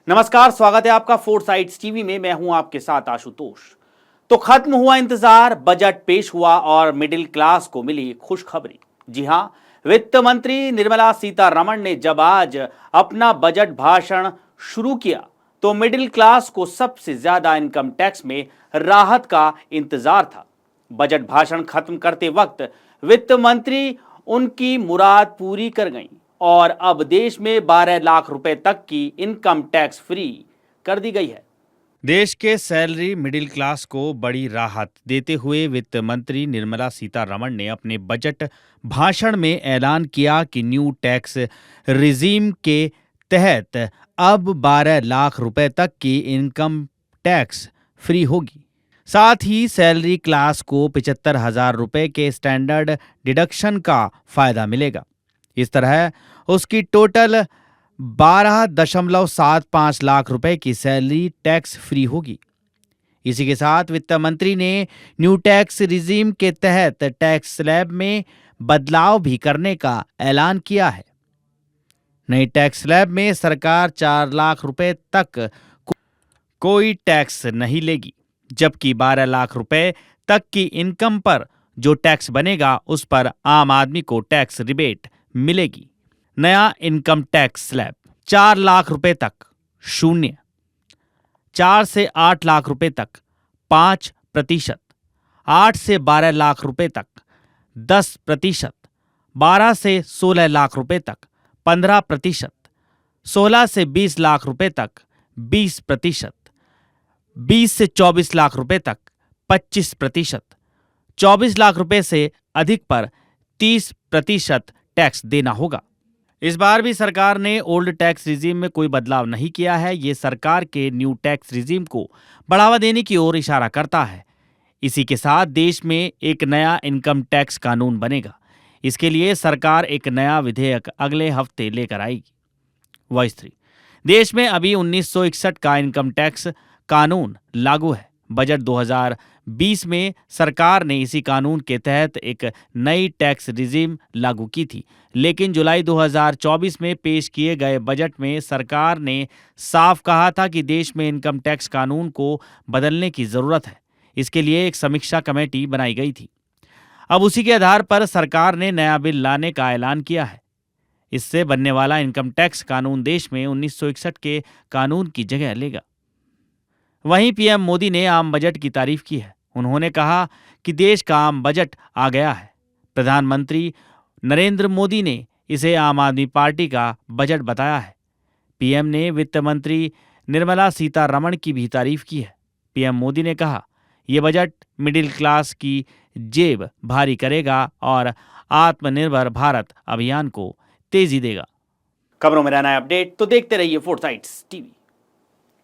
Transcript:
नमस्कार, स्वागत है आपका फोर साइड्स टीवी में। मैं हूं आपके साथ आशुतोष। तो खत्म हुआ इंतजार, बजट पेश हुआ और मिडिल क्लास को मिली खुशखबरी। जी हां, वित्त मंत्री निर्मला सीतारमण ने जब आज अपना बजट भाषण शुरू किया तो मिडिल क्लास को सबसे ज्यादा इनकम टैक्स में राहत का इंतजार था। बजट भाषण खत्म करते वक्त वित्त मंत्री उनकी मुराद पूरी कर गईं और अब देश में 12 लाख रुपए तक की इनकम टैक्स फ्री कर दी गई है। देश के सैलरी मिडिल क्लास को बड़ी राहत देते हुए वित्त मंत्री निर्मला सीतारमण ने अपने बजट भाषण में ऐलान किया कि न्यू टैक्स रिजीम के तहत अब 12 लाख रुपए तक की इनकम टैक्स फ्री होगी। साथ ही सैलरी क्लास को 75,000 रुपए के स्टैंडर्ड डिडक्शन का फायदा मिलेगा। इस तरह उसकी टोटल 12.75 लाख रुपए की सैलरी टैक्स फ्री होगी। इसी के साथ वित्त मंत्री ने न्यू टैक्स रिजीम के तहत टैक्स स्लैब में बदलाव भी करने का ऐलान किया है। नई टैक्स स्लैब में सरकार 4 लाख रुपए तक कोई टैक्स नहीं लेगी, जबकि 12 लाख रुपए तक की इनकम पर जो टैक्स बनेगा उस पर आम आदमी को टैक्स रिबेट मिलेगी। नया इनकम टैक्स स्लैब 4 लाख रुपए तक 0, 4 से 8 लाख रुपए तक 5%, 8 से 12 लाख रुपए तक 10%, 12 से 16 लाख रुपए तक 15%, 16 से 20 लाख रुपए तक 20%, 20 से 24 लाख रुपए तक 25%, 24 लाख रुपए से अधिक पर 30% टैक्स देना होगा। इस बार भी सरकार ने ओल्ड टैक्स रिजीम में कोई बदलाव नहीं किया है। ये सरकार के न्यू टैक्स रिजीम को बढ़ावा देने की ओर इशारा करता है। इसी के साथ देश में एक नया इनकम टैक्स कानून बनेगा। इसके लिए सरकार एक नया विधेयक अगले हफ्ते लेकर आएगी। वॉइस 3। देश में अभी 1961 का इनकम टैक्स कानून लागू है। बजट 2020 में सरकार ने इसी कानून के तहत एक नई टैक्स रिजीम लागू की थी, लेकिन जुलाई 2024 में पेश किए गए बजट में सरकार ने साफ कहा था कि देश में इनकम टैक्स कानून को बदलने की जरूरत है। इसके लिए एक समीक्षा कमेटी बनाई गई थी। अब उसी के आधार पर सरकार ने नया बिल लाने का ऐलान किया है। इससे बनने वाला इनकम टैक्स कानून देश में 1961 के कानून की जगह लेगा। वहीं पीएम मोदी ने आम बजट की तारीफ की है। उन्होंने कहा कि देश का आम बजट आ गया है। प्रधानमंत्री नरेंद्र मोदी ने इसे आम आदमी पार्टी का बजट बताया है। पीएम ने वित्त मंत्री निर्मला सीतारमण की भी तारीफ की है। पीएम मोदी ने कहा, यह बजट मिडिल क्लास की जेब भारी करेगा और आत्मनिर्भर भारत अभियान को तेजी देगा। खबरों में रहना है अपडेट, तो देखते रहिए फोर साइड्स टीवी।